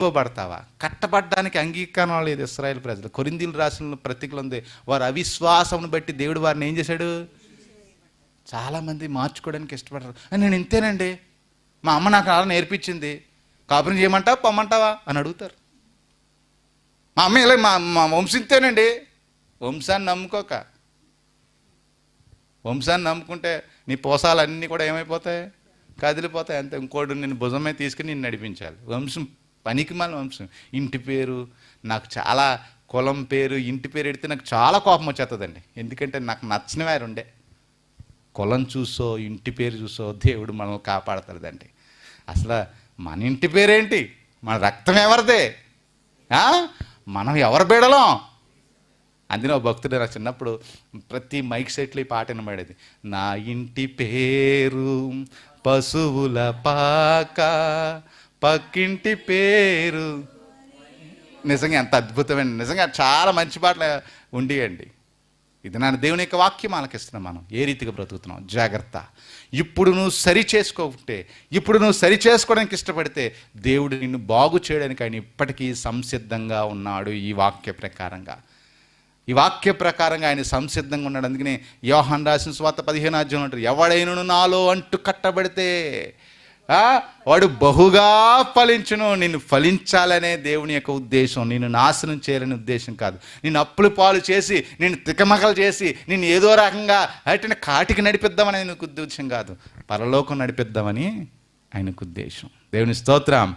కట్టుకోబడతావా? కట్టబడ్డానికి అంగీకారం లేదు ఇశ్రాయేలు ప్రజలు. కొరింథీయులు రాసిన పత్రికలో ఉంది, వారు అవిశ్వాసమును బట్టి దేవుడు వారిని ఏం చేశాడు? చాలామంది మార్చుకోవడానికి ఇష్టపడరు. నేను ఇంతేనండి, మా అమ్మ నాకు అలా నేర్పించింది, కాపురం చేయమంటావా పొమ్మంటావా అని అడుగుతారు. మా అమ్మ ఇలా మా వంశంతేనండి. వంశాన్ని నమ్ముకోక, వంశాన్ని నమ్ముకుంటే నీ పోసాలన్నీ కూడా ఏమైపోతాయి? కదిలిపోతాయి అంతే. ఇంకోటి నేను భుజమే తీసుకుని నిన్ను నడిపించాలి. వంశం పనికిమాలిన వంశం. ఇంటి పేరు నాకు చాలా, కులం పేరు, ఇంటి పేరు ఎడితే నాకు చాలా కోపం వచ్చేస్తుందండి. ఎందుకంటే నాకు నచ్చని వారు ఉండే. కులం చూసో ఇంటి పేరు చూసో దేవుడు మనల్ని కాపాడతాడండి. అసలు మన ఇంటి పేరేంటి? మన రక్తం ఎవరిదే? మనం ఎవరు బిడలం? అందులో భక్తుడు నాకు చిన్నప్పుడు ప్రతి మైక్ సెట్లో ఈ పాట వినబడేది. నా ఇంటి పేరు పశువుల పాక, పక్కింటి పేరు. నిజంగా ఎంత అద్భుతమైన, నిజంగా చాలా మంచి పాటలు ఉండేయండి. ఇది నా దేవుని యొక్క వాక్యం ఆలకిస్తున్నాం. మనం ఏ రీతిగా బ్రతుకుతున్నాం జాగ్రత్త. ఇప్పుడు నువ్వు సరి చేసుకోకుంటే, ఇప్పుడు నువ్వు సరి చేసుకోవడానికి ఇష్టపడితే దేవుడు నిన్ను బాగు చేయడానికి ఆయన ఇప్పటికీ సంసిద్ధంగా ఉన్నాడు. ఈ వాక్య ప్రకారంగా ఆయన సంసిద్ధంగా ఉన్నాడు. అందుకనే యోహాను రాసిన సువార్త 15వ అధ్యాయంలో అంటారు, ఎవడైనను నాలో అంటు కట్టబడితే వాడు బహుగా ఫలించును. నిన్ను ఫలించాలనే దేవుని యొక్క ఉద్దేశం, నిన్ను నాశనం చేయాలనే ఉద్దేశం కాదు. నిన్ను అప్పులు పాలు చేసి, నిన్ను తికమకలు చేసి, నిన్ను ఏదో రకంగా అంటే కాటికి నడిపిద్దామని ఆయనకు ఉద్దేశం కాదు, పరలోకం నడిపిద్దామని ఆయనకు ఉద్దేశం. దేవుని స్తోత్రం.